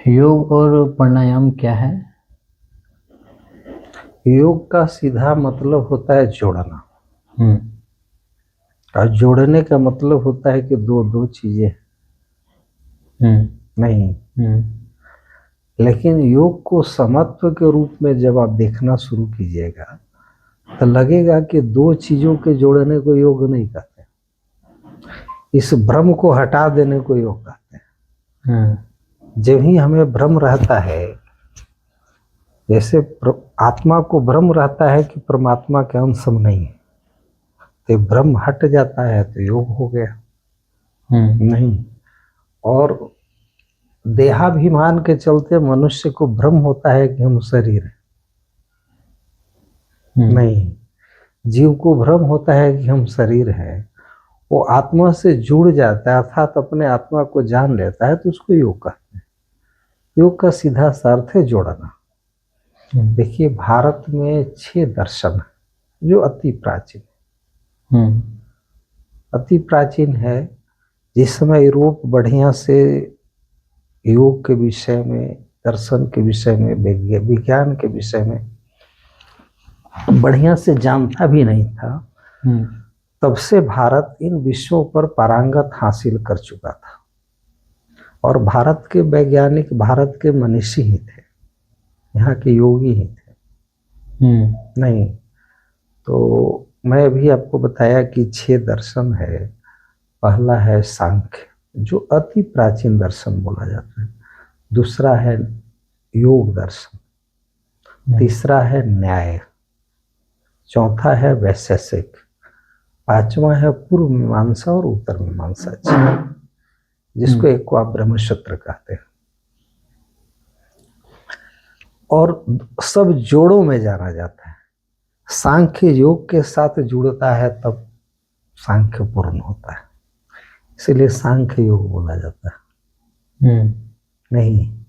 योग और प्राणायाम क्या है? योग का सीधा मतलब होता है जोड़ना। हम्म। और जोड़ने का मतलब होता है कि दो दो चीजें हम्म। नहीं। हम्म। लेकिन योग को समत्व के रूप में जब आप देखना शुरू कीजिएगा तो लगेगा कि दो चीजों के जोड़ने को योग नहीं कहते, इस भ्रम को हटा देने को योग कहते हैं। जब ही हमें भ्रम रहता है, जैसे आत्मा को भ्रम रहता है कि परमात्मा के अंश हम नहीं है, तो भ्रम हट जाता है तो योग हो गया। नहीं, और देहाभिमान के चलते मनुष्य को भ्रम होता है कि हम शरीर हैं। नहीं, जीव को भ्रम होता है कि हम शरीर हैं। वो आत्मा से जुड़ जाता है अर्थात अपने आत्मा को जान लेता है तो उसको योग कहते हैं। योग का सीधा सा अर्थ है जोड़ना। देखिए, भारत में 6 दर्शन है जो अति प्राचीन अति प्राचीन है। जिस समय यूरोप बढ़िया से योग के विषय में, दर्शन के विषय में, विज्ञान के विषय में बढ़िया से जानता भी नहीं था, तब से भारत इन विषयों पर पारंगत हासिल कर चुका था। और भारत के वैज्ञानिक, भारत के मनीषी ही थे, यहाँ के योगी ही थे। नहीं तो मैं अभी आपको बताया कि 6 दर्शन है। पहला है सांख्य, जो अति प्राचीन दर्शन बोला जाता है। दूसरा है योग दर्शन। तीसरा है न्याय। चौथा है वैशेषिक। पांचवा है पूर्व मीमांसा और उत्तर मीमांसा, जिसको एक आप ब्रह्मसूत्र कहते हैं। और सब जोड़ों में जाना जाता है। सांख्य योग के साथ जुड़ता है तब सांख्य पूर्ण होता है, इसलिए सांख्य योग बोला जाता है। नहीं,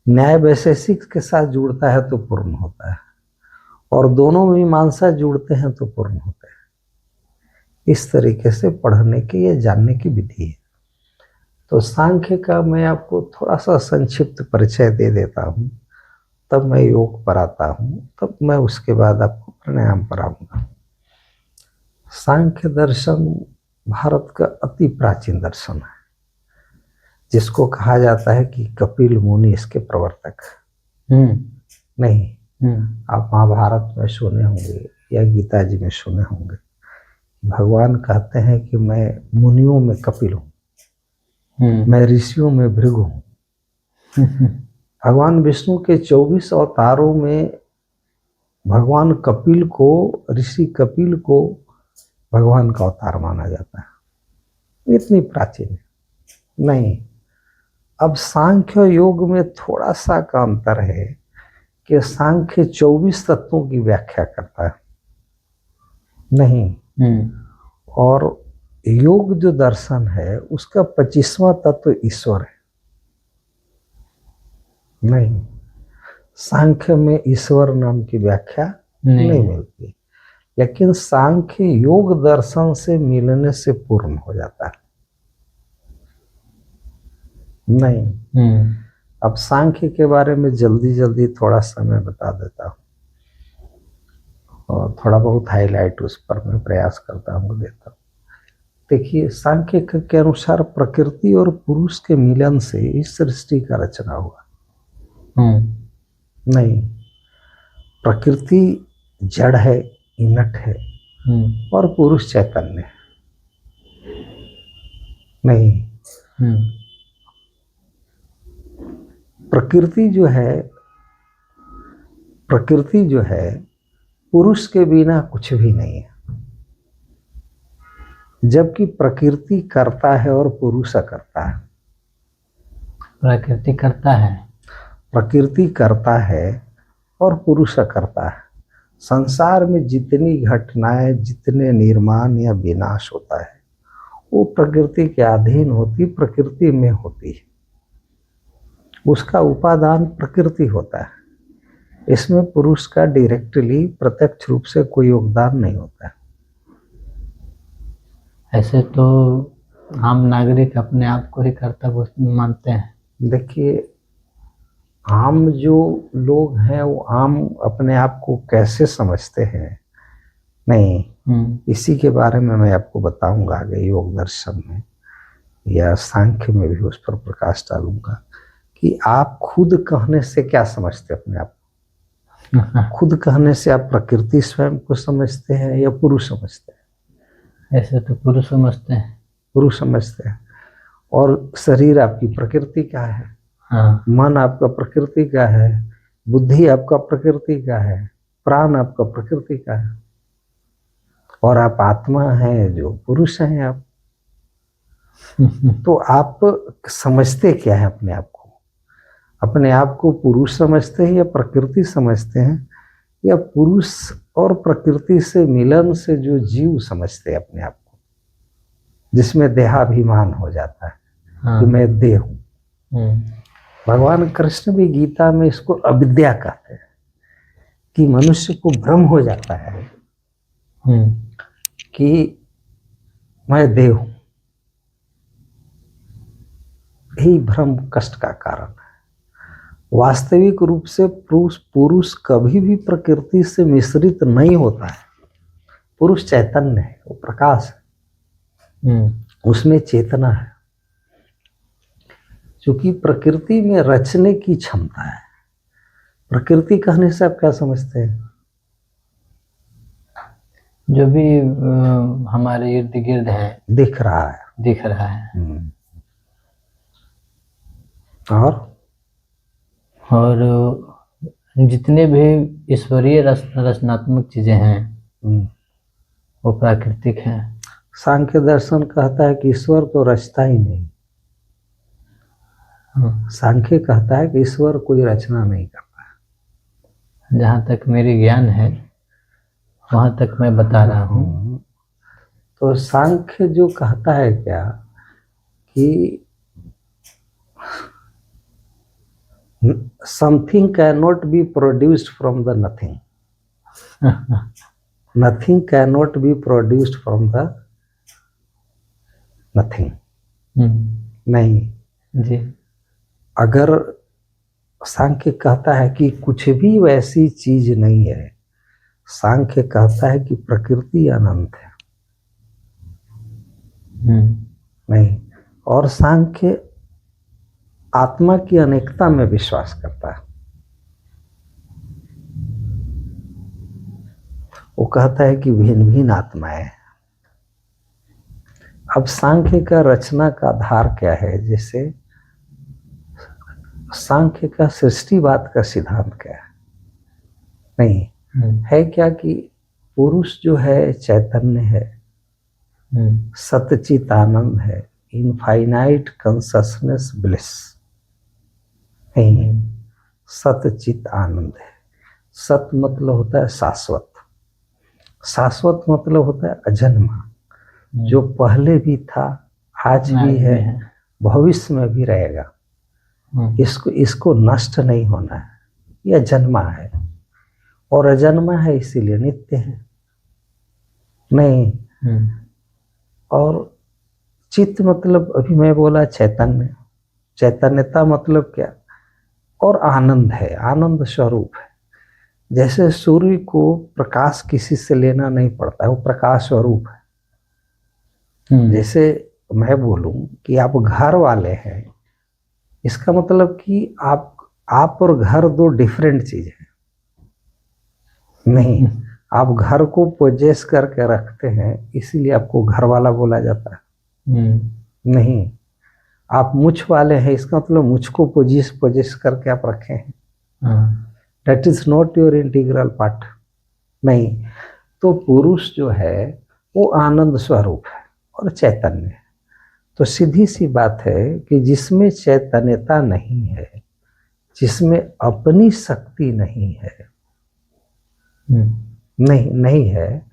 न्याय वैशेषिक के साथ जुड़ता है तो पूर्ण होता है, और दोनों मीमांसा जुड़ते हैं तो पूर्ण होते हैं। इस तरीके से पढ़ने की या जानने की विधि है। तो सांख्य का मैं आपको थोड़ा सा संक्षिप्त परिचय दे देता हूँ, तब मैं योग पर आता हूँ, तब मैं उसके बाद आपको प्राणायाम पढ़ाऊंगा। सांख्य दर्शन भारत का अति प्राचीन दर्शन है, जिसको कहा जाता है कि कपिल मुनि इसके प्रवर्तक। नहीं, आप महाभारत में सुने होंगे या गीता जी में सुने होंगे, भगवान कहते हैं कि मैं मुनियों में कपिल हूँ, मैं ऋषियों में भृगु हूँ। भगवान विष्णु के 24 अवतारों में भगवान कपिल को, ऋषि कपिल को भगवान का अवतार माना जाता है। इतनी प्राचीन है। नहीं, अब सांख्य योग में थोड़ा सा का अंतर है कि सांख्य 24 तत्वों की व्याख्या करता है। नहीं, और योग जो दर्शन है उसका 25वां तत्व ईश्वर है। नहीं, सांख्य में ईश्वर नाम की व्याख्या नहीं मिलती, लेकिन सांख्य योग दर्शन से मिलने से पूर्ण हो जाता है। नहीं, अब सांख्य के बारे में जल्दी जल्दी थोड़ा सा मैं बता देता हूँ, और थोड़ा बहुत हाईलाइट उस पर मैं प्रयास करता हूँ, देता हूँ। देखिए, सांख्य के अनुसार प्रकृति और पुरुष के मिलन से इस सृष्टि का रचना हुआ। नहीं, प्रकृति जड़ है, इनट है, और पुरुष चैतन्य है। नहीं, प्रकृति जो है पुरुष के बिना कुछ भी नहीं है, जबकि प्रकृति करता है और पुरुष करता है। प्रकृति करता है, प्रकृति करता है और पुरुष करता है। संसार में जितनी घटनाएं, जितने निर्माण या विनाश होता है, वो प्रकृति के अधीन होती, प्रकृति में होती है। उसका उपादान प्रकृति होता है। इसमें पुरुष का डायरेक्टली, प्रत्यक्ष रूप से कोई योगदान नहीं होता है। ऐसे तो आम नागरिक अपने आप को ही कर्तव्य मानते हैं। देखिए, आम जो लोग हैं वो आम अपने आप को कैसे समझते हैं, नहीं, इसी के बारे में मैं आपको बताऊंगा आगे योग दर्शन में या सांख्य में भी उस पर प्रकाश डालूंगा कि आप खुद कहने से क्या समझते हैं अपने आप को। खुद कहने से आप प्रकृति स्वयं को समझते हैं या पुरुष समझते हैं? ऐसे तो पुरुष समझते हैं। पुरुष समझते हैं। और शरीर आपकी प्रकृति का है, हाँ, मन आपका प्रकृति का है, बुद्धि आपका प्रकृति का है, प्राण आपका प्रकृति का है, और आप आत्मा है जो पुरुष हैं आप। तो आप समझते क्या है अपने आप को? अपने आप को पुरुष समझते हैं या प्रकृति समझते हैं, या पुरुष और प्रकृति से मिलन से जो जीव समझते हैं अपने आप को, जिसमें देहाभिमान हो जाता है हाँ, कि मैं देह हूं। भगवान कृष्ण भी गीता में इसको अविद्या कहते हैं कि मनुष्य को भ्रम हो जाता है कि मैं देह हूं। यही भ्रम कष्ट का कारण है। वास्तविक रूप से पुरुष कभी भी प्रकृति से मिश्रित नहीं होता है। पुरुष चैतन्य है, वो प्रकाश है, उसमें चेतना है। क्योंकि प्रकृति में रचने की क्षमता है। प्रकृति कहने से आप क्या समझते हैं? जो भी हमारे इर्द गिर्द है, दिख रहा है, दिख रहा है। और जितने भी ईश्वरीय रचनात्मक चीजें हैं वो प्राकृतिक हैं। सांख्य दर्शन कहता है कि ईश्वर तो रचता ही नहीं। सांख्य कहता है कि ईश्वर कोई रचना नहीं करता। जहाँ तक मेरी ज्ञान है वहाँ तक मैं बता रहा हूँ। तो सांख्य जो कहता है क्या कि something cannot be produced from the nothing. Nothing cannot be produced from the nothing. नहीं जी। अगर सांख्य कहता है कि कुछ भी वैसी चीज नहीं है, सांख्य कहता है कि प्रकृति अनंत है। नहीं, और सांख्य आत्मा की अनेकता में विश्वास करता है। वो कहता है कि भिन्न भिन्न आत्माएं हैं। अब सांख्य का रचना का आधार क्या है? जैसे सांख्य का सृष्टिवाद का सिद्धांत क्या है? नहीं है क्या कि पुरुष जो है चैतन्य है, सतचित आनंद है, इनफाइनाइट कॉन्शसनेस ब्लिस। नहीं, सतचित आनंद है। सत मतलब होता है शाश्वत, शाश्वत मतलब होता है अजन्मा, जो पहले भी था, आज भी है, भविष्य में भी रहेगा। इसको नष्ट नहीं होना है। यह जन्मा है, और अजन्मा है इसीलिए नित्य है। नहीं, और चित्त मतलब अभी मैं बोला चैतन्य, चैतन्यता मतलब क्या? और आनंद है, आनंद स्वरूप है। जैसे सूर्य को प्रकाश किसी से लेना नहीं पड़ता है, वो प्रकाश स्वरूप है। जैसे मैं बोलूं कि आप घर वाले हैं, इसका मतलब कि आप और घर दो डिफरेंट चीज है। नहीं, आप घर को पोजेस करके रखते हैं इसीलिए आपको घर वाला बोला जाता है। नहीं, आप मुछ वाले हैं, इसका मतलब मुझ को पोजेस करके आप रखे हैं। That is not your integral part. नहीं, तो पुरुष जो है वो आनंद स्वरूप है और चैतन्य है। तो सीधी सी बात है कि जिसमें चैतन्यता नहीं है, जिसमें अपनी शक्ति नहीं है, नहीं है,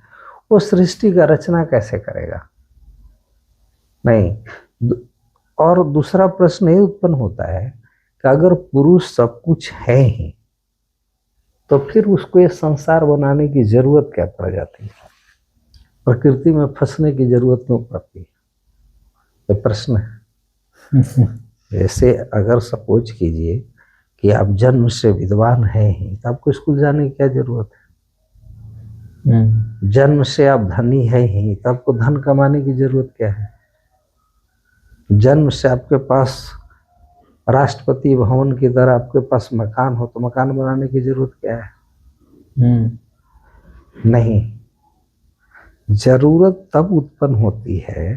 वो सृष्टि का रचना कैसे करेगा? नहीं। और दूसरा प्रश्न ये उत्पन्न होता है कि अगर पुरुष सब कुछ है ही तो फिर उसको ये संसार बनाने की जरूरत क्या पड़ जाती है? प्रकृति में फंसने की जरूरत क्यों पड़ती है? ये प्रश्न है। जैसे अगर सपोज कीजिए कि आप जन्म से विद्वान हैं ही, तो आपको स्कूल जाने की क्या जरूरत है? जन्म से आप धनी है ही, तो आपको धन कमाने की जरूरत क्या है? जन्म से आपके पास राष्ट्रपति भवन की तरह आपके पास मकान हो, तो मकान बनाने की जरूरत क्या है? नहीं। जरूरत तब उत्पन्न होती है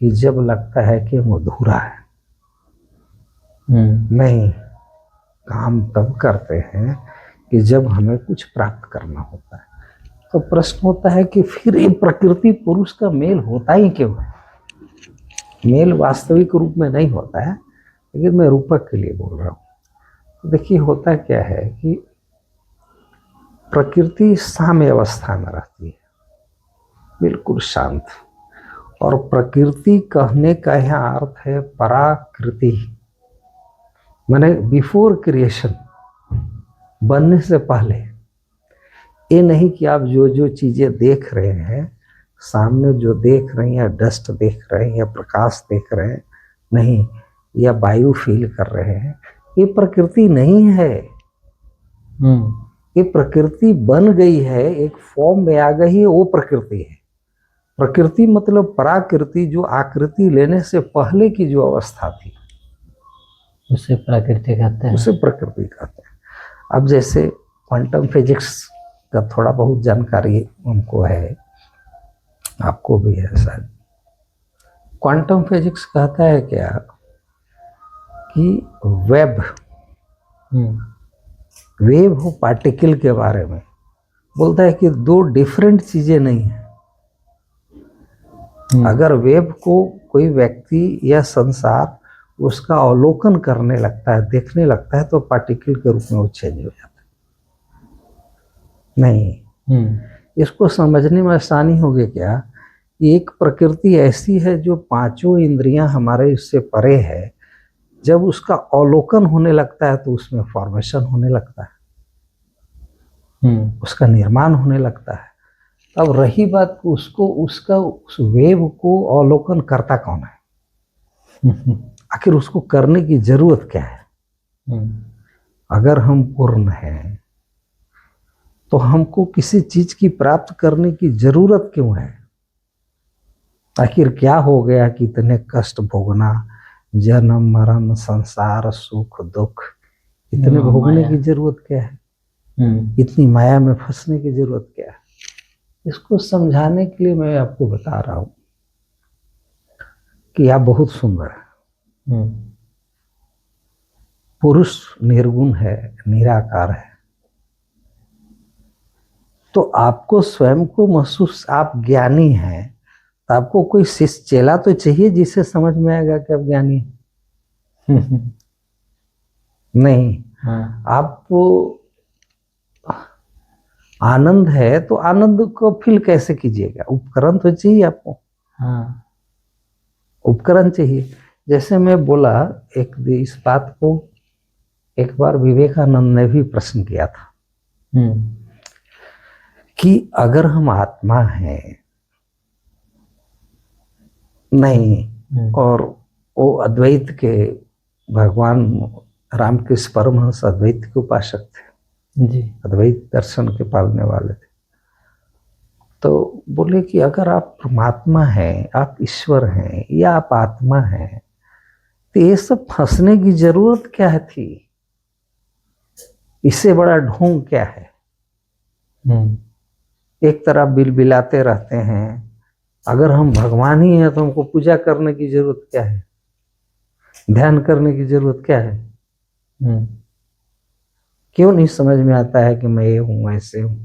कि जब लगता है कि हम अधूरा है। नहीं, काम तब करते हैं कि जब हमें कुछ प्राप्त करना होता है। तो प्रश्न होता है कि फिर ये प्रकृति पुरुष का मेल होता ही क्यों है? मेल वास्तविक रूप में नहीं होता है, लेकिन मैं रूपक के लिए बोल रहा हूँ। तो देखिए, होता क्या है कि प्रकृति साम्य अवस्था में रहती है, बिल्कुल शांत। और प्रकृति कहने का यहाँ अर्थ है पराकृति, माने बिफोर क्रिएशन, बनने से पहले। ये नहीं कि आप जो जो चीजें देख रहे हैं, सामने जो देख रहे हैं, या डस्ट देख रहे हैं, या प्रकाश देख रहे हैं, नहीं, या वायु फील कर रहे हैं, ये प्रकृति नहीं है। ये प्रकृति बन गई है, एक फॉर्म में आ गई है, वो प्रकृति है। प्रकृति मतलब पराकृति, जो आकृति लेने से पहले की जो अवस्था थी, उसे प्रकृति कहते हैं। उसे प्रकृति कहते हैं। अब जैसे क्वांटम फिजिक्स का थोड़ा बहुत जानकारी हमको है, आपको भी है शायद। क्वांटम फिजिक्स कहता है क्या कि वेव हो पार्टिकल के बारे में, बोलता है कि दो डिफरेंट चीजें नहीं है। अगर वेव को कोई व्यक्ति या संसार उसका अवलोकन करने लगता है, देखने लगता है, तो पार्टिकल के रूप में वो चेंज हो जाता है। नहीं, इसको समझने में आसानी होगी क्या? एक प्रकृति ऐसी है जो पांचों इंद्रियां हमारे इससे परे है, जब उसका अवलोकन होने लगता है तो उसमें फॉर्मेशन होने लगता है, उसका निर्माण होने लगता है। अब रही बात उसको, उसका उस वेव को अवलोकन करता कौन है? आखिर उसको करने की जरूरत क्या है? अगर हम पूर्ण हैं तो हमको किसी चीज की प्राप्त करने की जरूरत क्यों है? आखिर क्या हो गया कि इतने कष्ट भोगना, जन्म मरण संसार सुख दुख, इतने भोगने की जरूरत क्या है? इतनी माया में फंसने की जरूरत क्या है? इसको समझाने के लिए मैं आपको बता रहा हूं कि आप बहुत सुंदर है। पुरुष निर्गुण है, निराकार है, तो आपको स्वयं को महसूस, आप ज्ञानी हैं, तो आपको कोई शिष्य चेला तो चाहिए जिससे समझ में आएगा कि आप ज्ञानी हैं। नहीं, आपको आनंद है तो आनंद को फील कैसे कीजिएगा? उपकरण तो चाहिए आपको। उपकरण चाहिए। जैसे मैं बोला, इस बात को एक बार विवेकानंद ने भी प्रश्न किया था कि अगर हम आत्मा हैं, नहीं, और वो अद्वैत के भगवान रामकृष्ण परमहंस अद्वैत के उपासक थे जी, अद्वैत दर्शन के पालने वाले थे। तो बोले कि अगर आप परमात्मा हैं, आप ईश्वर हैं, या आप आत्मा हैं, तो ये सब फंसने की जरूरत क्या थी? इससे बड़ा ढोंग क्या है? एक तरफ बिलबिलाते रहते हैं, अगर हम भगवान ही हैं तो हमको पूजा करने की जरूरत क्या है? ध्यान करने की जरूरत क्या है? क्यों नहीं समझ में आता है कि मैं ये हूं, ऐसे हूं?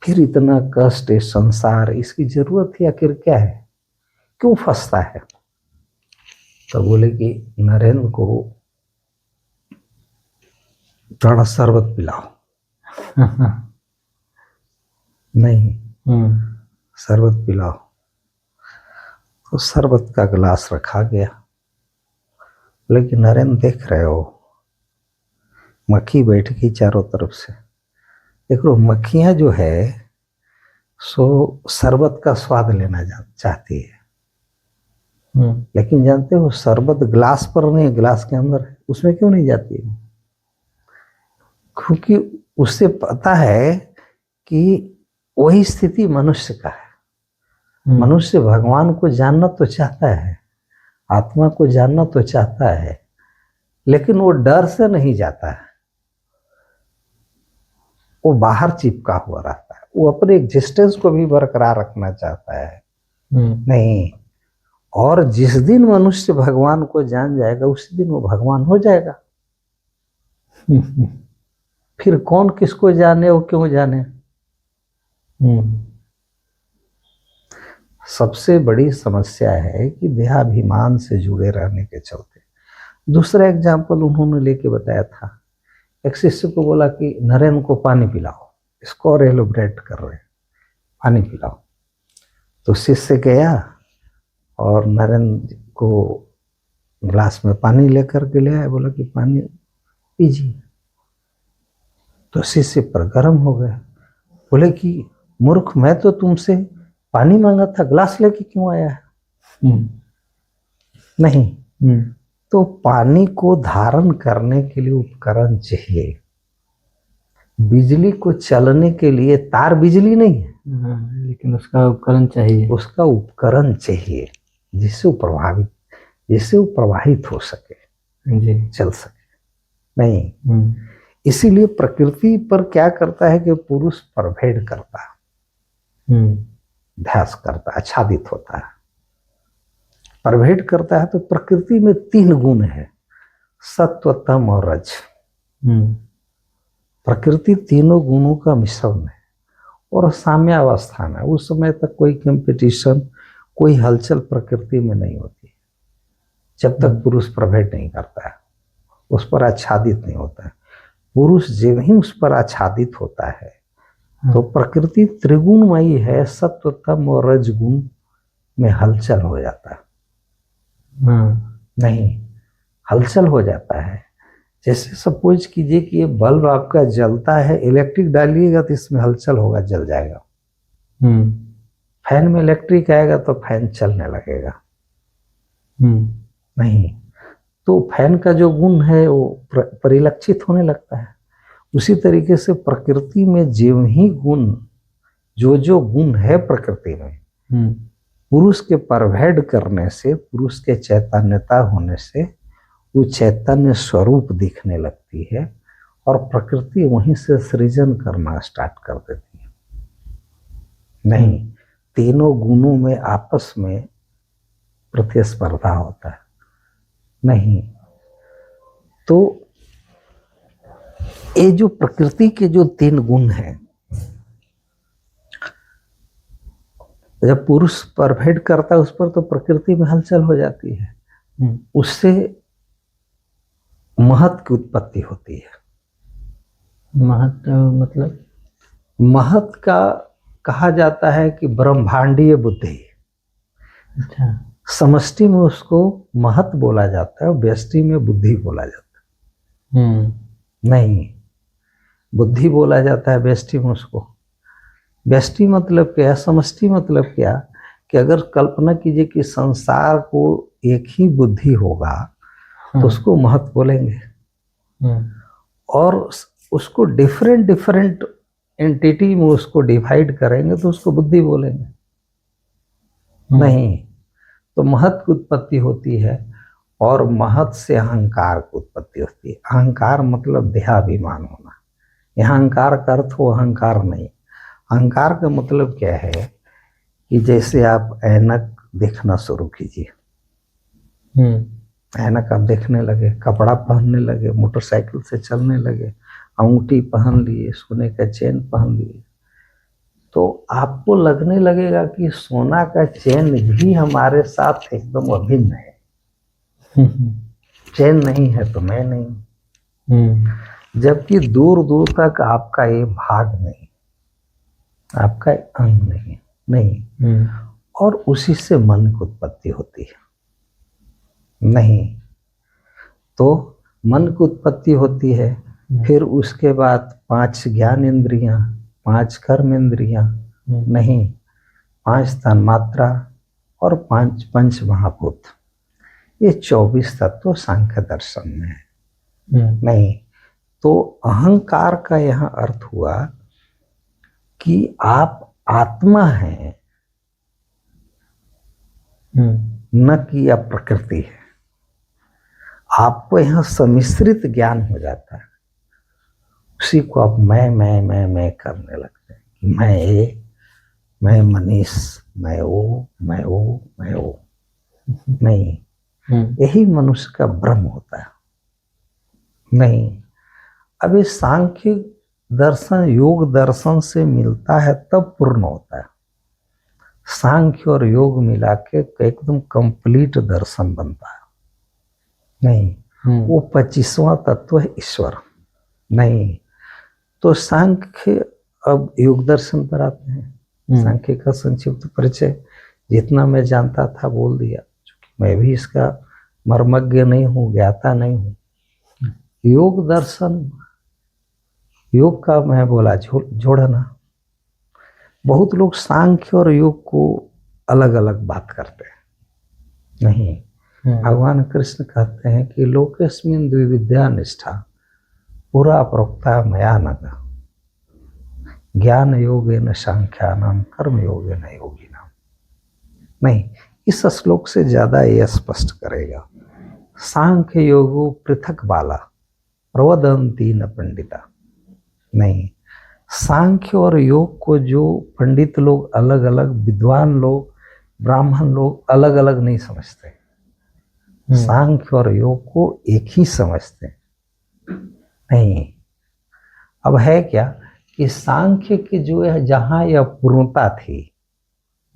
फिर इतना कष्ट है, संसार, इसकी जरूरत ही आखिर क्या है? क्यों फंसता है? तो बोले कि नरेंद्र को थोड़ा शरबत पिलाओ। नहीं, शरबत पिलाओ। तो शरबत का गिलास रखा गया। लेकिन नरेंद्र, देख रहे हो मक्खी बैठ गई चारों तरफ से। देखो, मक्खियां जो है सो शरबत का स्वाद लेना चाहती है, लेकिन जानते हो शरबत गिलास पर नहीं, गिलास के अंदर है, उसमें क्यों नहीं जाती है? क्योंकि उसे पता है कि वही स्थिति मनुष्य का है। मनुष्य भगवान को जानना तो चाहता है, आत्मा को जानना तो चाहता है, लेकिन वो डर से नहीं जाता है, वो बाहर चिपका हुआ रहता है, वो अपने एग्जिस्टेंस को भी बरकरार रखना चाहता है। नहीं, और जिस दिन मनुष्य भगवान को जान जाएगा उसी दिन वो भगवान हो जाएगा। फिर कौन किसको जाने, वो क्यों जाने। सबसे बड़ी समस्या है कि देहाभिमान से जुड़े रहने के चलते। दूसरा एग्जाम्पल उन्होंने लेके बताया था, एक शिष्य को बोला कि नरेंद्र को पानी पिलाओ, इसको और एलोब्रेट कर रहे हैं, पानी पिलाओ। तो शिष्य गया और नरेंद्र को ग्लास में पानी लेकर के ले आया, बोला कि पानी पीजिए। तो शिष्य पर गर्म हो गया, बोले कि मूर्ख, मैं तो तुमसे पानी मांगा था, ग्लास लेके क्यों आया है। नहीं, तो पानी को धारण करने के लिए उपकरण चाहिए। बिजली को चलने के लिए तार बिजली नहीं है, लेकिन उसका उपकरण चाहिए, उसका उपकरण चाहिए जिससे वो प्रवाहित हो सके जी, चल सके। नहीं, इसीलिए प्रकृति पर क्या करता है कि पुरुष परभेद करता है, ध्यास करता है, आच्छादित होता है, परभेद करता है। तो प्रकृति में 3 गुण है, सत्व, तम और रज। प्रकृति तीनों गुणों का मिश्रण है और साम्यावस्था में। उस समय तक कोई कंपटीशन, कोई हलचल प्रकृति में नहीं होती जब तक पुरुष प्रभेद नहीं करता है, उस पर आच्छादित नहीं होता है। पुरुष जब ही उस पर आच्छादित होता है तो प्रकृति त्रिगुणमयी है, सत्व, तम और रज गुण में हलचल हो जाता है। नहीं, हलचल हो जाता है। जैसे सपोज कीजिए कि ये बल्ब आपका जलता है, इलेक्ट्रिक डालिएगा तो इसमें हलचल होगा, जल जाएगा। फैन में इलेक्ट्रिक आएगा तो फैन चलने लगेगा। नहीं, तो फैन का जो गुण है वो परिलक्षित होने लगता है। उसी तरीके से प्रकृति में जो ही गुण, जो गुण है प्रकृति में, पुरुष के परभेद करने से, पुरुष के चैतन्यता होने से वो चैतन्य स्वरूप दिखने लगती है और प्रकृति वहीं से सृजन करना स्टार्ट कर देती है। नहीं, तीनों गुणों में आपस में प्रतिस्पर्धा होता है। नहीं, तो ये जो प्रकृति के जो 3 गुण हैं, जब पुरुष परभेद करता है उस पर तो प्रकृति में हलचल हो जाती है, उससे महत की उत्पत्ति होती है। महत मतलब, महत का कहा जाता है कि ब्रह्मांडीय बुद्धि। अच्छा, समष्टि में उसको महत बोला जाता है और व्यष्टि में बुद्धि बोला जाता है। नहीं, बुद्धि बोला जाता है व्यष्टि में उसको। व्यष्टि मतलब क्या, समष्टि मतलब क्या, कि अगर कल्पना कीजिए कि संसार को एक ही बुद्धि होगा तो उसको महत बोलेंगे, और उसको डिफरेंट एंटिटी में उसको डिवाइड करेंगे तो उसको बुद्धि बोलेंगे। नहीं, तो महत की उत्पत्ति होती है और महत से अहंकार की उत्पत्ति होती है। अहंकार मतलब देहाभिमान होना। यहाँ अहंकार का अर्थ हो अहंकार नहीं। अहंकार का मतलब क्या है कि जैसे आप ऐनक देखना शुरू कीजिए, ऐनक आप देखने लगे, कपड़ा पहनने लगे, मोटरसाइकिल से चलने लगे, अंगूठी पहन लिए, सोने का चेन पहन लिए, तो आपको लगने लगेगा कि सोना का चेन भी हमारे साथ एकदम अभिन्न है। चेन नहीं है तो मैं नहीं। जबकि दूर दूर तक आपका ये भाग नहीं, आपका अंग नहीं। नहीं, और उसी से मन की उत्पत्ति होती है। नहीं, तो मन की उत्पत्ति होती है, फिर उसके बाद 5 ज्ञान इंद्रियां, 5 कर्म इंद्रियां, नहीं, 5 तन्मात्रा और 5 पंच महाभूत, ये 24 तत्व सांख्य दर्शन में है। नहीं, तो अहंकार का यहाँ अर्थ हुआ कि आप आत्मा हैं, न कि यह प्रकृति है। आपको यहाँ सम्मिश्रित ज्ञान हो जाता है, उसी को आप मैं करने लगते हैं कि मैं ये, मैं मनीष, मैं वो, मैं वो, मैं वो। नहीं, यही मनुष्य का भ्रम होता है। नहीं, अब ये सांख्य दर्शन योग दर्शन से मिलता है तब पूर्ण होता है। सांख्य और योग मिला के एकदम कंप्लीट दर्शन बनता है। नहीं, वो 25वां तत्व है ईश्वर। नहीं, तो सांख्य, अब योग दर्शन पर आते हैं। सांख्य का संक्षिप्त परिचय जितना मैं जानता था बोल दिया, क्योंकि मैं भी इसका मर्मज्ञ नहीं हूँ, ज्ञाता नहीं हूँ। योग दर्शन, योग का मैं बोला जोड़ना। बहुत लोग सांख्य और योग को अलग अलग बात करते हैं। नहीं, भगवान कृष्ण कहते हैं कि लोकेस्मिन् द्विविद्या निष्ठा पुरा प्रोक्ता मया नघ ज्ञान योगेन सांख्यानाम कर्म योगेन योगिनाम। नहीं, इस श्लोक से ज्यादा यह स्पष्ट करेगा। सांख्य योगो पृथक बाला प्रवदंती न पंडिता। नहीं, सांख्य और योग को जो पंडित लोग अलग अलग, विद्वान लोग, ब्राह्मण लोग अलग अलग नहीं समझते। सांख्य और योग को एक ही समझते। नहीं, अब है क्या कि सांख्य की जो है जहां यह पूर्णता थी,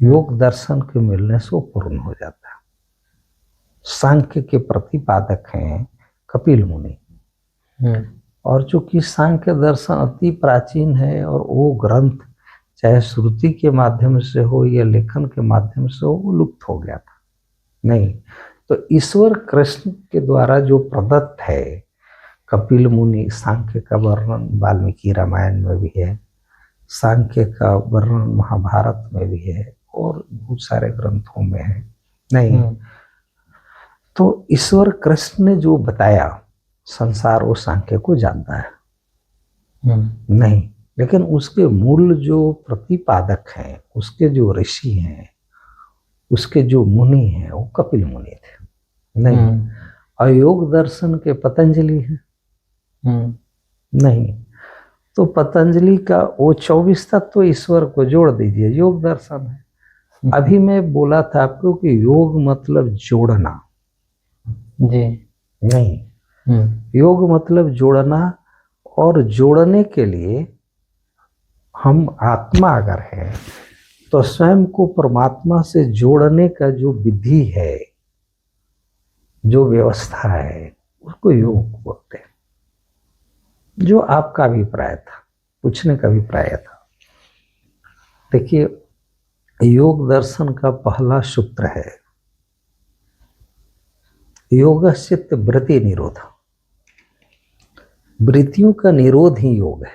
योग दर्शन के मिलने से वो पूर्ण हो जाता है। सांख्य के प्रतिपादक हैं कपिल मुनि, और चूंकि सांख्य दर्शन अति प्राचीन है और वो ग्रंथ चाहे श्रुति के माध्यम से हो या लेखन के माध्यम से हो, वो लुप्त हो गया था। नहीं, तो ईश्वर कृष्ण के द्वारा जो प्रदत्त है कपिल मुनि, सांख्य का वर्णन वाल्मीकि रामायण में भी है, सांख्य का वर्णन महाभारत में भी है और बहुत सारे ग्रंथों में है। नहीं, तो ईश्वर कृष्ण ने जो बताया संसार वो सांख्य को जानता है। नहीं, लेकिन उसके मूल जो प्रतिपादक हैं, उसके जो ऋषि हैं, उसके जो मुनि हैं, वो कपिल मुनि थे। नहीं, और योग दर्शन के पतंजलि हैं। नहीं, तो पतंजलि का वो 24 तत्व ईश्वर को जोड़ दीजिए, योग दर्शन है। अभी मैं बोला था आपको कि योग मतलब जोड़ना। जी, नहीं, योग मतलब जोड़ना, और जोड़ने के लिए हम आत्मा अगर है तो स्वयं को परमात्मा से जोड़ने का जो विधि है, जो व्यवस्था है, उसको योग बोलते हैं। जो आपका अभिप्राय था, पूछने का अभिप्राय था। देखिए, योग दर्शन का पहला सूत्र है योगस्येत् वृत्ति निरोध। वृत्तियों का निरोध ही योग है।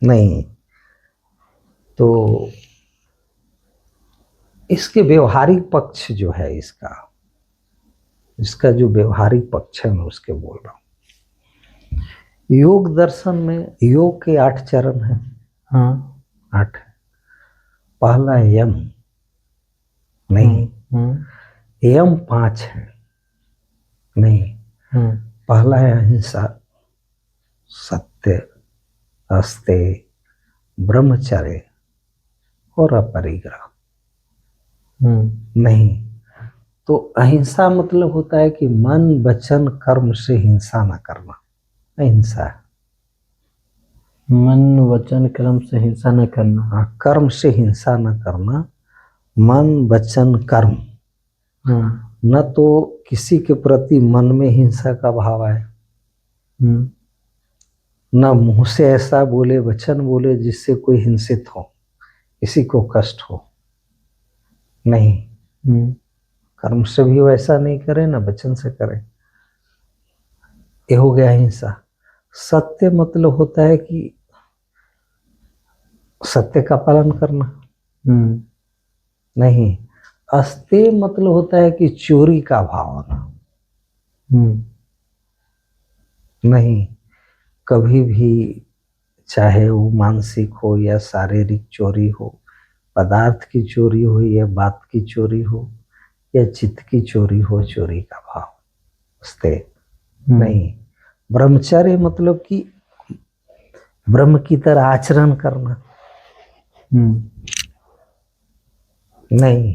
नहीं, तो इसके व्यवहारिक पक्ष जो है, इसका जो व्यवहारिक पक्ष है, मैं उसके बोल रहा हूं। योग दर्शन में योग के 8 चरण हैं। हाँ, 8 है। पहला है यम। नहीं, यम 5 है। नहीं, पहला है अहिंसा, सत्य, अस्तेय, ब्रह्मचर्य और अपरिग्रह। नहीं, तो अहिंसा मतलब होता है कि मन वचन कर्म से हिंसा न करना, अहिंसा है। मन वचन कर्म से हिंसा न करना। हाँ, कर्म से हिंसा न करना, मन वचन कर्म। न तो किसी के प्रति मन में हिंसा का भाव है, न मुंह से ऐसा बोले, वचन बोले जिससे कोई हिंसित हो, किसी को कष्ट हो। नहीं, कर्म से भी वैसा नहीं करे, न वचन से करे। ये हो गया हिंसा। सत्य मतलब होता है कि सत्य का पालन करना। नहीं, अस्तेय मतलब होता है कि चोरी का भाव होना। नहीं, कभी भी चाहे वो मानसिक हो या शारीरिक चोरी हो, पदार्थ की चोरी हो या बात की चोरी हो या चित्त की चोरी हो, चोरी का भाव उससे नहीं। ब्रह्मचर्य मतलब कि ब्रह्म की तरह आचरण करना नहीं,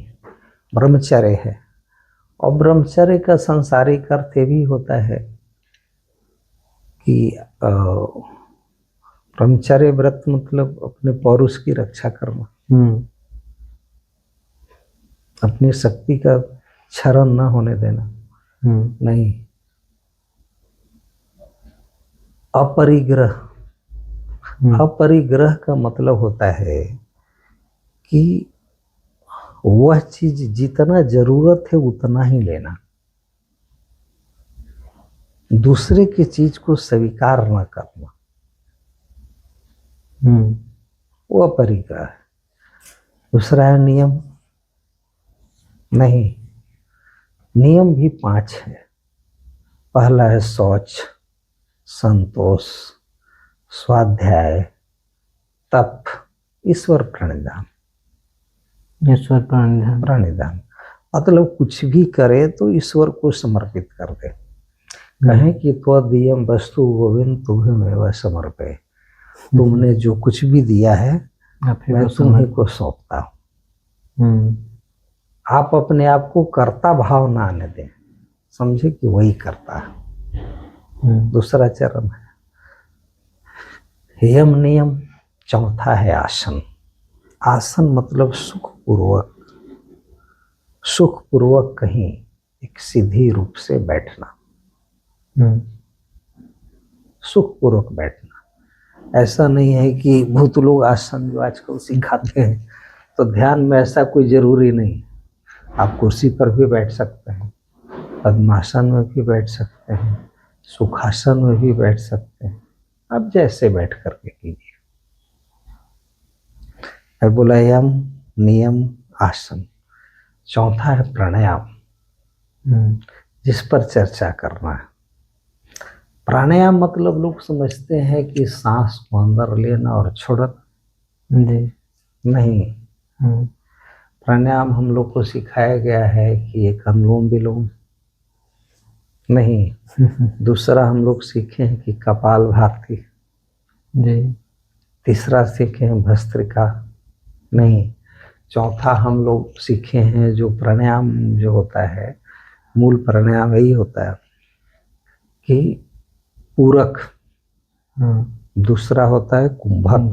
ब्रह्मचर्य है। और ब्रह्मचर्य का सांसारिक अर्थ ये भी होता है कि ब्रह्मचर्य व्रत मतलब अपने पौरुष की रक्षा करना, अपनी शक्ति का क्षरण न होने देना नहीं। अपरिग्रह, अपरिग्रह का मतलब होता है कि वह चीज जितना जरूरत है उतना ही लेना, दूसरे की चीज को स्वीकार न करना, वो अपरिग्रह है। दूसरा है नियम, नहीं, नियम भी 5 है। पहला है शौच, संतोष, स्वाध्याय, तप, ईश्वर प्रणिधान। ईश्वर प्रणिधान, प्रणिधान मतलब कुछ भी करे तो ईश्वर को समर्पित कर दे। कहें कि त्वदीयम वस्तु गोविंद तुम्हें समर्पे, तुमने जो कुछ भी दिया है मैं तुम्हीं को सौंपता हूँ। आप अपने आप को कर्ता भाव ना आने दें, समझे कि वही करता है। दूसरा चरण है यम नियम, चौथा है आसन। आसन मतलब सुखपूर्वक, सुखपूर्वक कहीं एक सीधी रूप से बैठना, सुखपूर्वक बैठना। ऐसा नहीं है कि बहुत लोग आसन जो आजकल सिखाते हैं, तो ध्यान में ऐसा कोई जरूरी नहीं। आप कुर्सी पर भी बैठ सकते हैं, पद्मासन में भी बैठ सकते हैं, सुखासन में भी बैठ सकते हैं, आप जैसे बैठ करके कीजिए। मैं बोला यम नियम आसन। चौथा है प्राणायाम, जिस पर चर्चा करना है। प्राणायाम मतलब लोग समझते हैं कि सांस को अंदर लेना और छोड़ना, नहीं। प्राणायाम हम लोग को सिखाया गया है कि एक अनुलोम विलोम, नहीं। दूसरा हम लोग सीखे हैं कि कपालभाति, तीसरा सीखे हैं भस्त्रिका, नहीं। चौथा हम लोग सीखे हैं जो प्राणायाम जो होता है, मूल प्राणायाम यही होता है कि पूरक, दूसरा होता है कुंभक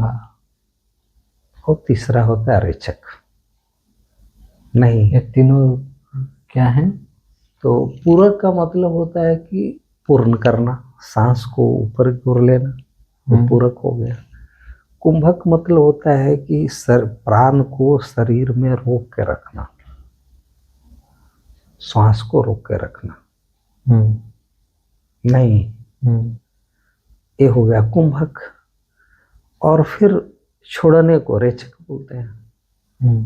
और तीसरा होता है रेचक, नहीं। ये तीनों क्या है? तो पूरक का मतलब होता है कि पूर्ण करना, सांस को ऊपर की ओर लेना, तो पूरक हो गया। कुंभक मतलब होता है कि प्राण को शरीर में रोक के रखना, श्वास को रोक के रखना, नहीं। ये हो गया कुंभक। और फिर छोड़ने को रेचक बोलते हैं।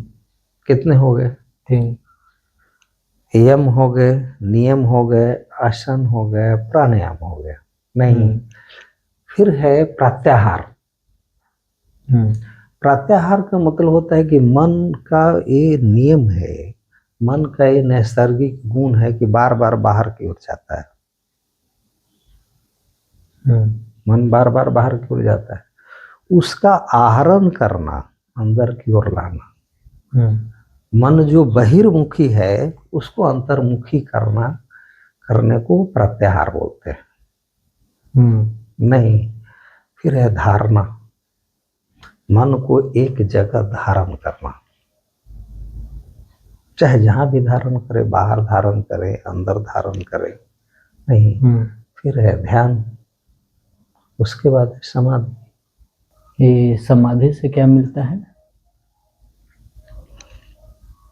कितने हो गए? 3। यम हो गए, नियम हो गए, आसन हो गए, प्राणायाम हो गया, नहीं। फिर है प्रत्याहार। प्रत्याहार का मतलब होता है कि मन का ये नियम है, मन का ये नैसर्गिक गुण है कि बार बार बाहर की ओर जाता है। मन बार बार बाहर की ओर जाता है, उसका आहरण करना, अंदर की ओर लाना। मन जो बहिर्मुखी है उसको अंतर्मुखी करना, करने को प्रत्याहार बोलते हैं, नहीं। फिर है धारणा, मन को एक जगह धारण करना, चाहे जहां भी धारण करे, बाहर धारण करे, अंदर धारण करे, नहीं। फिर है ध्यान, उसके बाद है समाधि। ये समाधि से क्या मिलता है?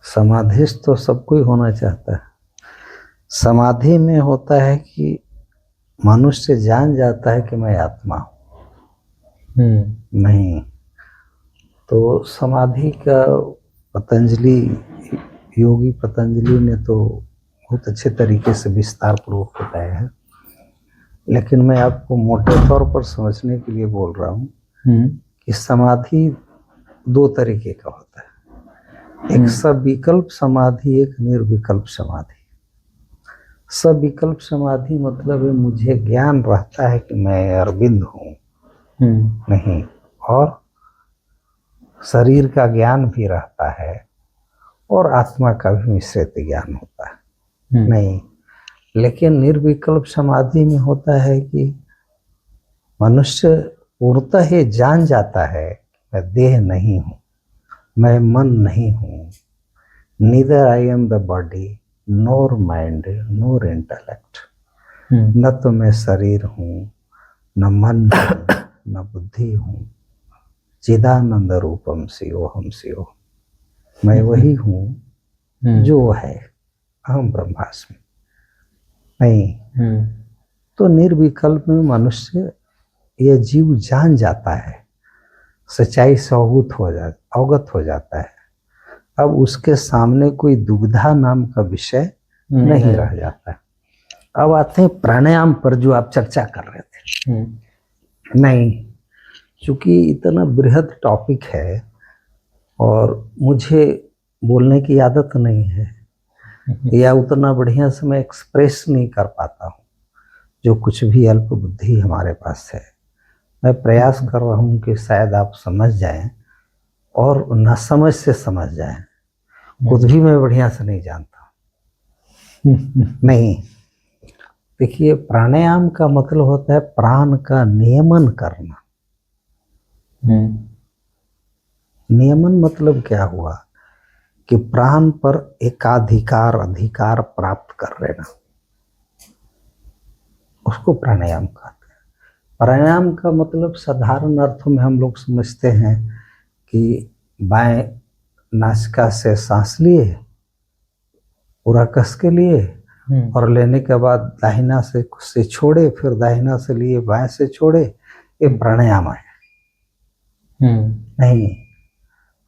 समाधि तो सबको ही होना चाहता है। समाधि में होता है कि मनुष्य जान जाता है कि मैं आत्मा हूं, नहीं। तो समाधि का पतंजलि, योगी पतंजलि ने तो बहुत अच्छे तरीके से विस्तार पूर्वक बताया है लेकिन मैं आपको मोटे तौर पर समझने के लिए बोल रहा हूँ कि समाधि दो तरीके का होता है। एक सविकल्प समाधि, एक निर्विकल्प समाधि। सविकल्प समाधि मतलब है मुझे ज्ञान रहता है कि मैं अरविंद हूँ, नहीं, और शरीर का ज्ञान भी रहता है और आत्मा का भी मिश्रित ज्ञान होता है, नहीं। लेकिन निर्विकल्प समाधि में होता है कि मनुष्य पूर्णतः ही जान जाता है मैं देह नहीं हूँ, मैं मन नहीं हूँ, neither I am the body NOR mind NOR intellect. न तो मैं शरीर हूँ, न मन हूँ, न बुद्धि हूँ। चिदानंद रूपम शिवोहम शिव, मैं वही हूँ जो है, अहम ब्रह्मास्मि, नहीं। तो निर्विकल्प में मनुष्य यह जीव जान जाता है, सच्चाई से अवगत हो जाता है। अब उसके सामने कोई दुविधा नाम का विषय नहीं रह जाता है। अब आते हैं प्राणायाम पर जो आप चर्चा कर रहे थे। नहीं, चूंकि इतना बृहद टॉपिक है और मुझे बोलने की आदत नहीं है या उतना बढ़िया से मैं एक्सप्रेस नहीं कर पाता हूँ जो कुछ भी अल्प बुद्धि हमारे पास है। मैं प्रयास कर रहा हूँ कि शायद आप समझ जाएं और न समझ से समझ जाएं। खुद भी मैं बढ़िया से नहीं जानता। नहीं, देखिए, प्राणायाम का मतलब होता है प्राण का नियमन करना। नियमन मतलब क्या हुआ कि प्राण पर अधिकार प्राप्त कर लेना, उसको प्राणायाम कहते हैं। प्राणायाम का मतलब साधारण अर्थों में हम लोग समझते हैं कि बाएं नासिका से सांस लिए, पूरा कस के लिए, और लेने के बाद दाहिना से छोड़े, फिर दाहिना से लिए बाएं से छोड़े, ये प्राणायाम है। नहीं,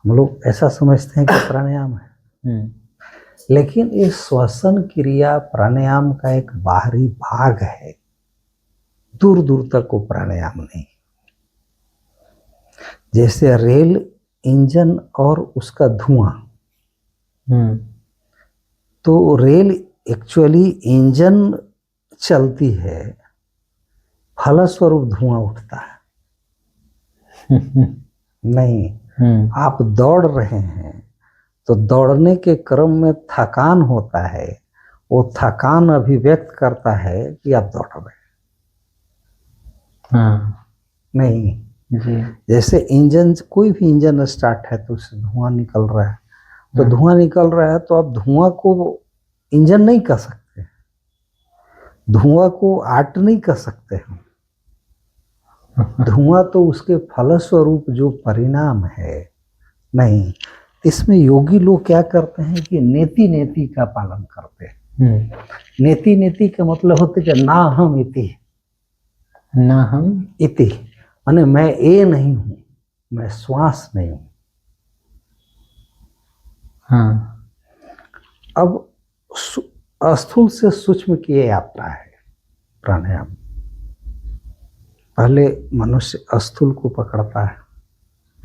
हम लोग ऐसा समझते हैं कि प्राणायाम है, लेकिन ये श्वसन क्रिया प्राणायाम का एक बाहरी भाग है, दूर दूर तक वो प्राणायाम नहीं। जैसे रेल इंजन और उसका धुआं, तो रेल एक्चुअली इंजन चलती है, फलस्वरूप धुआं उठता है। नहीं, आप दौड़ रहे हैं तो दौड़ने के क्रम में थकान होता है, वो थकान अभिव्यक्त करता है कि आप दौड़ रहे हैं। नहीं जी। जैसे इंजन, कोई भी इंजन स्टार्ट है तो उससे धुआं निकल रहा है, तो धुआं निकल रहा है तो आप धुआं को इंजन नहीं कह सकते, धुआं को आर्ट नहीं कह सकते हम। धुआं तो उसके फलस्वरूप जो परिणाम है। नहीं, इसमें योगी लोग क्या करते हैं कि नेति नेति का पालन करते हैं। नेति नेति का मतलब होता है कि ना हम इति, ना हम इति, माने मैं ए नहीं हूं, मैं श्वास नहीं हूं। हाँ, अब स्थूल से सूक्ष्म की यात्रा है प्राणायाम। पहले मनुष्य स्थूल को पकड़ता है,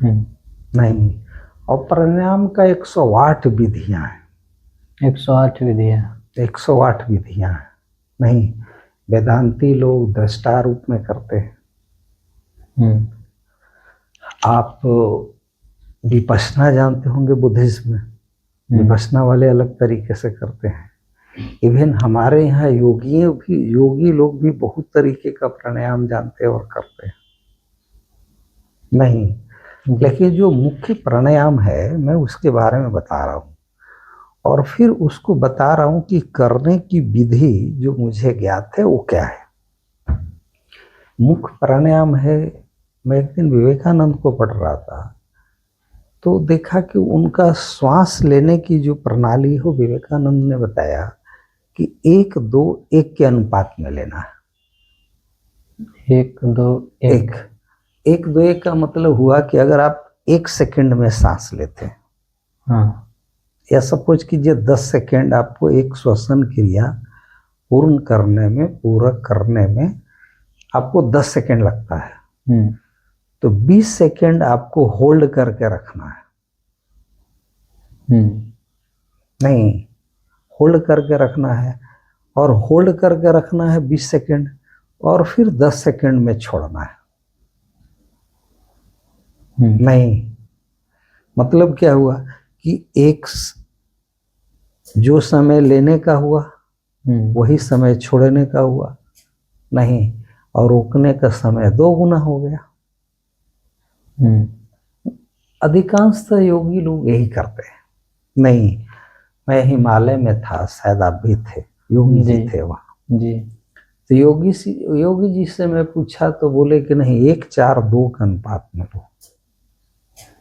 नहीं, और प्राणायाम का 108 विधियां हैं। 108 विधियां, 108 विधियां हैं। नहीं, वेदांती लोग दृष्टा रूप में करते हैं। आप विपश्यना जानते होंगे, बुद्धिज्म में विपश्यना वाले अलग तरीके से करते हैं। इवन हमारे यहाँ योगी लोग भी बहुत तरीके का प्राणायाम जानते हैं और करते हैं। नहीं, लेकिन जो मुख्य प्राणायाम है मैं उसके बारे में बता रहा हूँ, और फिर उसको बता रहा हूँ कि करने की विधि जो मुझे ज्ञात है वो क्या है। मुख्य प्राणायाम है, मैं एक दिन विवेकानंद को पढ़ रहा था तो देखा कि उनका श्वास लेने की जो प्रणाली हो, विवेकानंद ने बताया कि 1-2-1 के अनुपात में लेना है। 1-2-1, 1-2-1 का मतलब हुआ कि अगर आप 1 सेकंड में सांस लेते हैं, हाँ, या सपोज कीजिए 10 सेकंड आपको एक श्वसन क्रिया पूरा करने में आपको 10 सेकेंड लगता है, हम्म, तो 20 सेकेंड आपको होल्ड करके रखना है। हम्म, नहीं, होल्ड करके रखना है, और होल्ड करके रखना है 20 सेकेंड, और फिर 10 सेकेंड में छोड़ना है। नहीं, मतलब क्या हुआ कि एक जो समय लेने का हुआ वही समय छोड़ने का हुआ नहीं, और रोकने का समय 2 गुना हो गया। अधिकांशतः योगी लोग यही करते हैं। नहीं, मैं हिमालय में था, शायद आप भी थे, योगी जी थे वहाँ जी। तो योगी जी से मैं पूछा तो बोले कि नहीं, 1:4:2 के अनुपात में लो,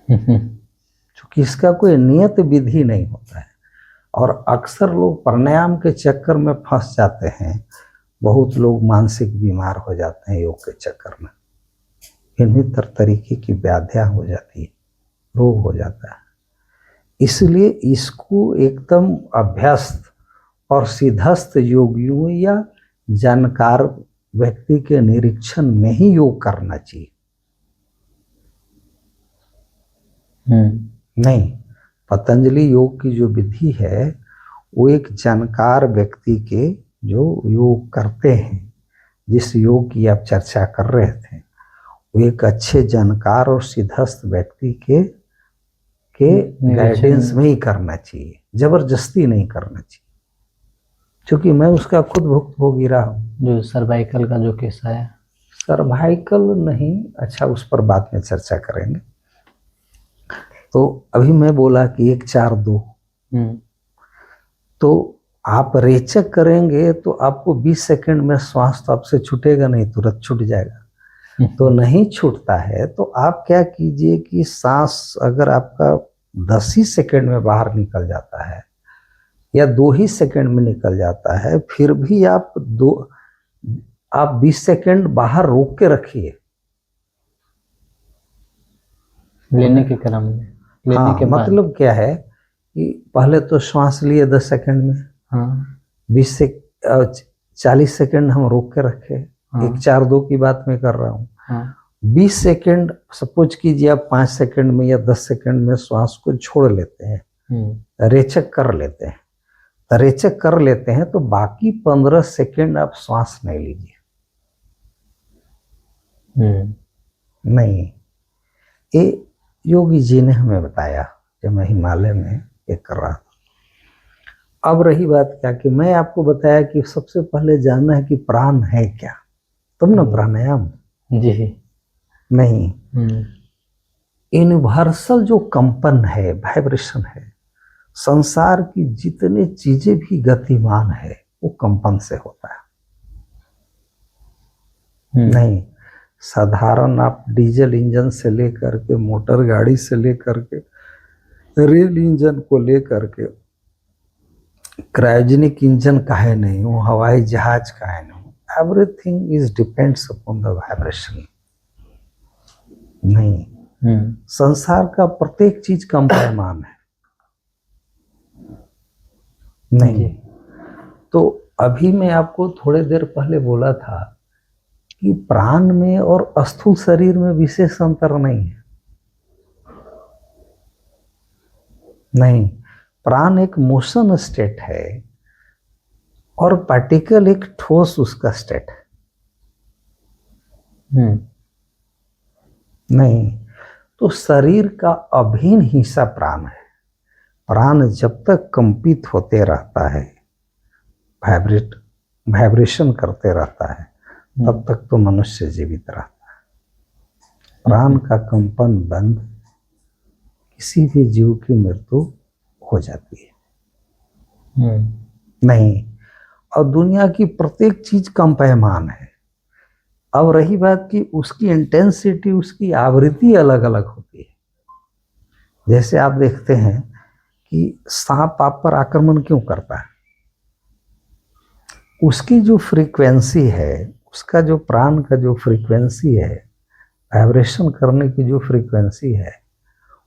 क्योंकि इसका कोई नियत विधि नहीं होता है। और अक्सर लोग प्राणायाम के चक्कर में फंस जाते हैं, बहुत लोग मानसिक बीमार हो जाते हैं योग के चक्कर में, इन्हीं तरीके की व्याधियां हो जाती है, रोग हो जाता है। इसलिए इसको एकदम अभ्यस्त और सिद्धस्त योगियों या जानकार व्यक्ति के निरीक्षण में ही योग करना चाहिए। नहीं, पतंजलि योग की जो विधि है वो एक जानकार व्यक्ति के, जो योग करते हैं, जिस योग की आप चर्चा कर रहे थे, वो एक अच्छे जानकार और सिद्धस्त व्यक्ति के गाइडेंस में ही करना चाहिए, जबरदस्ती नहीं करना चाहिए। क्योंकि मैं उसका खुद भुक्तभोगी रहा हूँ। जो सर्वाइकल का जो केस आया, सर्वाइकल नहीं, अच्छा उस पर बाद में चर्चा करेंगे। तो अभी मैं बोला कि 1:4:2, तो आप रेचक करेंगे तो आपको 20 सेकंड में श्वास तो आपसे छूटेगा नहीं, तुरंत छूट जाएगा। तो नहीं छूटता है तो आप क्या कीजिए कि सांस अगर आपका 10 ही सेकंड में बाहर निकल जाता है या 2 ही सेकंड में निकल जाता है, फिर भी आप 20 सेकंड बाहर रोक के रखिए लेने के क्रम में, लेने के बाद। मतलब क्या है कि पहले तो श्वास लिए 10 सेकंड में, 20 से 40 सेकंड हम रोक के रखे। 1:4:2 की बात मैं कर रहा हूँ। 20 सेकंड सपोज कीजिए आप 5 सेकंड में या 10 सेकंड में श्वास को छोड़ लेते हैं, रेचक कर लेते हैं, तो रेचक कर लेते हैं तो बाकी 15 सेकंड आप श्वास नहीं लीजिए। नहीं, ये योगी जी ने हमें बताया जब मैं हिमालय में ये कर रहा था। अब रही बात क्या कि मैं आपको बताया कि सबसे पहले जानना है कि प्राण है क्या, तब ना प्राणायाम। जी नहीं, यूनिवर्सल जो कंपन है, वाइब्रेशन है, संसार की जितनी चीजें भी गतिमान है वो कंपन से होता है। नहीं, साधारण आप डीजल इंजन से लेकर के, मोटर गाड़ी से लेकर के, रेल इंजन को लेकर के, क्रायोजेनिक इंजन का है नहीं हो, हवाई जहाज का है नहीं, everything is depends upon the vibration. नहीं, संसार का प्रत्येक चीज कंपायमान है। नहीं, तो अभी मैं आपको थोड़ी देर पहले बोला था कि प्राण में और स्थूल शरीर में विशेष अंतर नहीं है। नहीं, प्राण एक मोशन स्टेट है और पार्टिकल एक ठोस उसका स्टेट है। नहीं, तो शरीर का अभिन्न हिस्सा प्राण है। प्राण जब तक कंपित होते रहता है, वाइब्रेशन करते रहता है, तब तक तो मनुष्य जीवित रहता है। प्राण का कंपन बंद, किसी भी जीव की मृत्यु हो जाती है। नहीं, और दुनिया की प्रत्येक चीज कंपायमान है। अब रही बात कि उसकी इंटेंसिटी, उसकी आवृत्ति अलग अलग होती है। जैसे आप देखते हैं कि सांप आप पर आक्रमण क्यों करता है, उसकी जो फ्रीक्वेंसी है, उसका जो प्राण का जो फ्रीक्वेंसी है, वाइब्रेशन करने की जो फ्रीक्वेंसी है,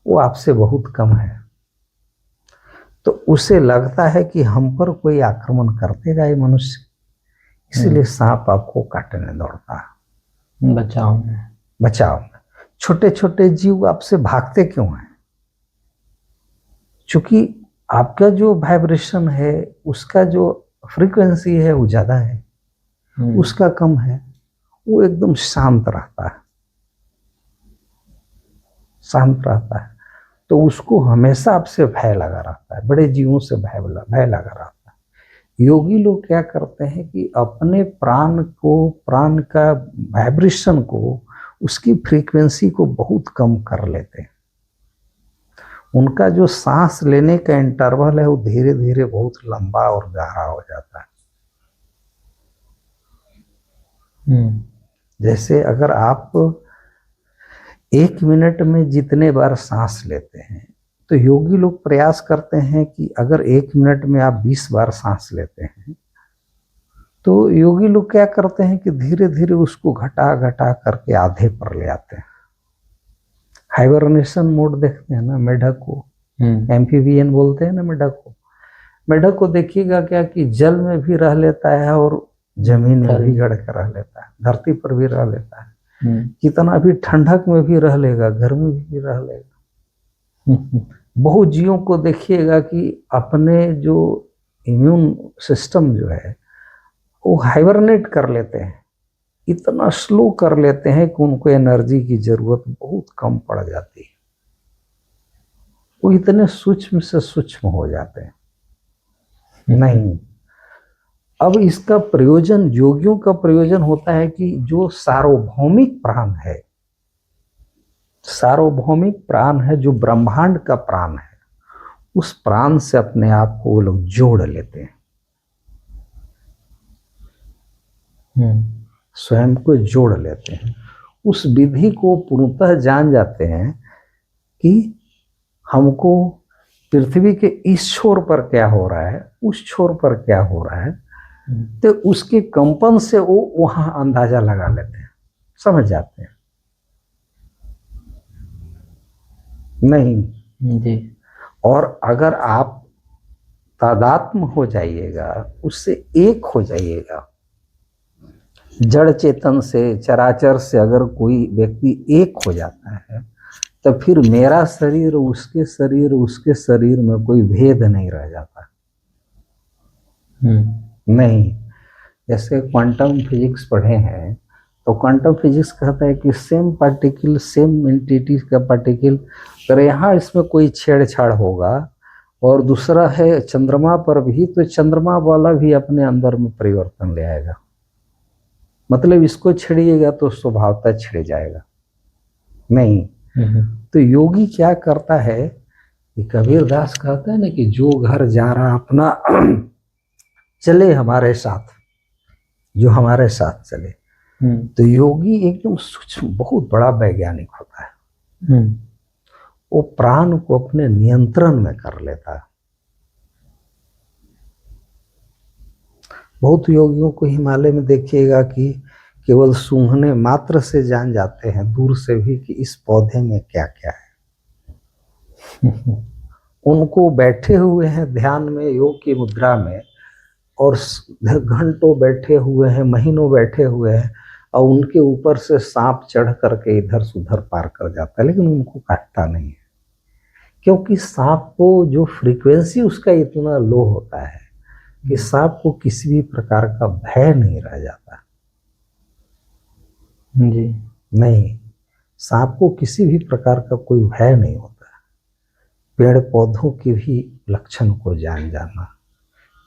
वो आपसे बहुत कम है। तो उसे लगता है कि हम पर कोई आक्रमण करतेगा ये मनुष्य, इसलिए सांप आपको काटने दौड़ता है। बचाओ में। बचाव में। छोटे छोटे जीव आपसे भागते क्यों हैं? क्योंकि आपका जो वाइब्रेशन है, उसका जो फ्रीक्वेंसी है वो ज्यादा है, उसका कम है। वो एकदम शांत रहता है, शांत रहता है। तो उसको हमेशा आपसे भय लगा रहता है, बड़े जीवों से भय लगा रहता है। योगी लोग क्या करते हैं कि अपने प्राण को, प्राण का वाइब्रेशन को, उसकी फ्रीक्वेंसी को बहुत कम कर लेते हैं। उनका जो सांस लेने का इंटरवल है वो धीरे धीरे बहुत लंबा और गहरा हो जाता है। जैसे अगर आप 1 मिनट में जितने बार सांस लेते हैं, तो योगी लोग प्रयास करते हैं कि अगर 1 मिनट में आप 20 बार सांस लेते हैं, तो योगी लोग क्या करते हैं कि धीरे धीरे उसको घटा घटा करके आधे पर ले आते हैं। हाइबरनेशन मोड देखते हैं ना मेढक को, एम्फीबियन बोलते हैं ना मेढक को। मेढक को देखिएगा क्या कि जल में भी रह लेता है और जमीन में भी गड़ कर रह लेता है, धरती पर भी रह लेता है। कितना भी ठंडक में भी रह लेगा, गर्मी में भी रह लेगा। बहुत जीवों को देखिएगा कि अपने जो इम्यून सिस्टम जो है वो हाइबरनेट कर लेते हैं, इतना स्लो कर लेते हैं कि उनको एनर्जी की जरूरत बहुत कम पड़ जाती है। वो इतने सूक्ष्म से सूक्ष्म हो जाते हैं। नहीं, अब इसका प्रयोजन, योगियों का प्रयोजन होता है कि जो सार्वभौमिक प्राण है, सार्वभौमिक प्राण है, जो ब्रह्मांड का प्राण है, उस प्राण से अपने आप को वो लोग जोड़ लेते हैं, स्वयं को जोड़ लेते हैं। उस विधि को पूर्णतः जान जाते हैं कि हमको पृथ्वी के इस छोर पर क्या हो रहा है, उस छोर पर क्या हो रहा है, तो उसके कंपन से वो वहां अंदाजा लगा लेते हैं, समझ जाते हैं। नहीं जी। और अगर आप तादात्म्य हो जाइएगा, उससे एक हो जाइएगा, जड़ चेतन से, चराचर से अगर कोई व्यक्ति एक हो जाता है, तो फिर मेरा शरीर, उसके शरीर, उसके शरीर में कोई भेद नहीं रह जाता। नहीं, जैसे क्वांटम फिजिक्स पढ़े हैं, तो क्वांटम फिजिक्स कहता है कि सेम पार्टिकल, सेम एंटिटी का पार्टिकल, अगर यहाँ इसमें कोई छेड़छाड़ होगा और दूसरा है चंद्रमा पर भी, तो चंद्रमा वाला भी अपने अंदर में परिवर्तन ले आएगा। मतलब इसको छेड़िएगा तो स्वभावतः छिड़ जाएगा। नहीं, तो योगी क्या करता है कि कबीर दास कहता है ना कि जो घर जा रहा अपना चले हमारे साथ, जो हमारे साथ चले। तो योगी एकदम सूक्ष्म, बहुत बड़ा वैज्ञानिक होता है। वो प्राण को अपने नियंत्रण में कर लेता है। बहुत योगियों को हिमालय में देखिएगा कि केवल सूंघने मात्र से जान जाते हैं, दूर से भी, कि इस पौधे में क्या क्या है। उनको बैठे हुए हैं ध्यान में, योग की मुद्रा में, और घंटों बैठे हुए हैं, महीनों बैठे हुए हैं, और उनके ऊपर से सांप चढ़ करके इधर से उधर पार कर जाता है, लेकिन उनको काटता नहीं है। क्योंकि सांप को जो फ्रीक्वेंसी उसका इतना लो होता है कि सांप को किसी भी प्रकार का भय नहीं रह जाता। जी। नहीं, सांप को किसी भी प्रकार का कोई भय नहीं होता। पेड़ पौधों के भी लक्षण को जान जाना,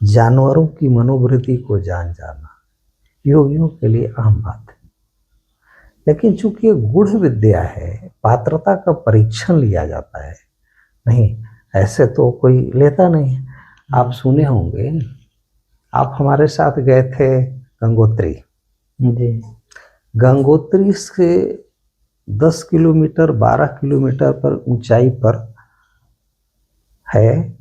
जानवरों की मनोवृत्ति को जान जाना योगियों के लिए आम बात है। लेकिन चूंकि ये गूढ़ विद्या है, पात्रता का परीक्षण लिया जाता है। नहीं, ऐसे तो कोई लेता नहीं। आप सुने होंगे, आप हमारे साथ गए थे गंगोत्री। जी। गंगोत्री से 10 किलोमीटर 12 किलोमीटर पर ऊंचाई पर है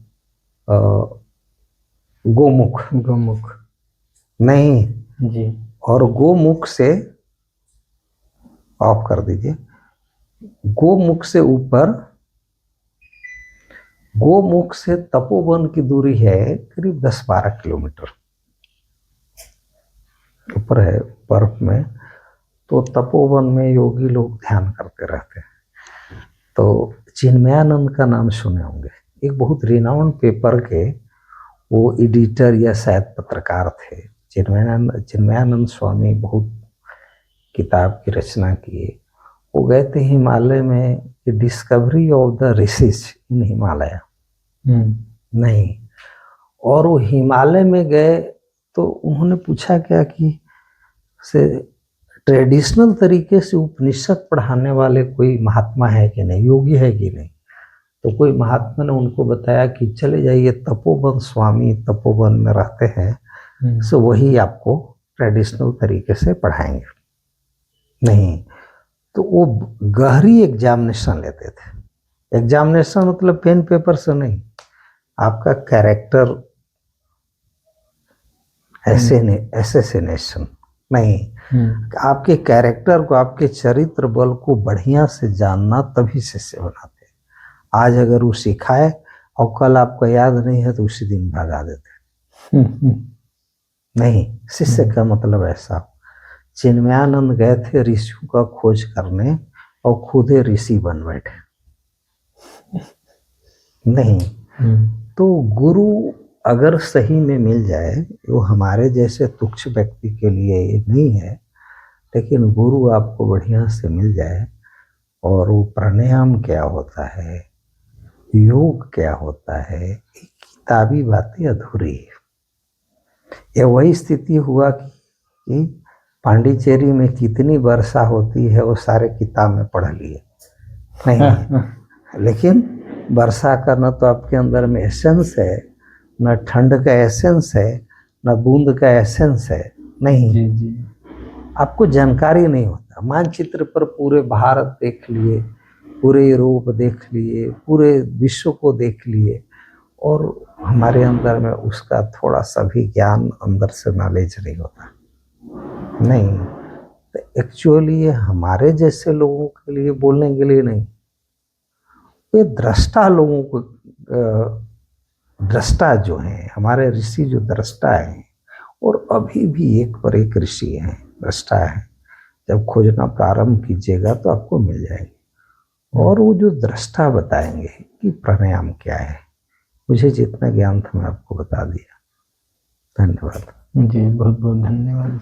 गोमुख। गोमुख। नहीं जी। और गोमुख से, ऑफ कर दीजिए, गोमुख से ऊपर, गोमुख से तपोवन की दूरी है करीब 10-12 किलोमीटर ऊपर है बर्फ में। तो तो तपोवन में योगी लोग ध्यान करते रहते हैं। तो चिन्मयानंद का नाम सुने होंगे, एक बहुत रिनाउंड पेपर के वो एडिटर या शायद पत्रकार थे। चिन्मयानंद स्वामी बहुत किताब की रचना किए। वो गए थे हिमालय में, डिस्कवरी ऑफ द ऋषिज इन हिमालय। नहीं, और वो हिमालय में गए तो उन्होंने पूछा क्या कि से ट्रेडिशनल तरीके से उपनिषद पढ़ाने वाले कोई महात्मा है कि नहीं, योगी है कि नहीं। तो कोई महात्मा ने उनको बताया कि चले जाइए तपोवन, स्वामी तपोवन में रहते हैं, सो वही आपको ट्रेडिशनल तरीके से पढ़ाएंगे। नहीं, तो वो गहरी एग्जामिनेशन लेते थे। एग्जामिनेशन मतलब पेन पेपर से नहीं, आपका कैरेक्टर एसेसिनेशन नहीं, आपके कैरेक्टर को, आपके चरित्र बल को बढ़िया से जानना, तभी शिष्य बनाते। आज अगर वो सिखाए और कल आपको याद नहीं है तो उसी दिन भगा देते। नहीं, शिष्य का मतलब ऐसा। चिन्मयानंद गए थे ऋषियों का खोज करने और खुद ऋषि बन बैठे। नहीं, तो गुरु अगर सही में मिल जाए, वो हमारे जैसे तुच्छ व्यक्ति के लिए ये नहीं है, लेकिन गुरु आपको बढ़िया से मिल जाए, और वो प्राणायाम क्या होता है, योग क्या होता है, किताबी बातें अधूरी है। ये वही स्थिति हुआ कि पांडिचेरी में कितनी वर्षा होती है वो सारे किताब में पढ़ लिए नहीं, लेकिन वर्षा का न तो आपके अंदर में एसेंस है, न ठंड का एसेंस है, न बूंद का एसेंस है। नहीं जी जी, आपको जानकारी नहीं होता। मानचित्र पर पूरे भारत देख लिए, पूरे यूरोप देख लिए, पूरे विश्व को देख लिए, और हमारे अंदर में उसका थोड़ा सा भी ज्ञान, अंदर से नॉलेज नहीं होता। नहीं, तो एक्चुअली ये हमारे जैसे लोगों के लिए, बोलने के लिए नहीं, ये दृष्टा लोगों को, दृष्टा जो हैं हमारे ऋषि, जो दृष्टा हैं, और अभी भी एक पर एक ऋषि हैं, दृष्टा है। जब खोजना प्रारंभ कीजिएगा तो आपको मिल जाएगी, और वो जो दृष्टा बताएंगे कि प्राणायाम क्या है। मुझे जितना ज्ञान था मैं आपको बता दिया। धन्यवाद जी, बहुत बहुत धन्यवाद।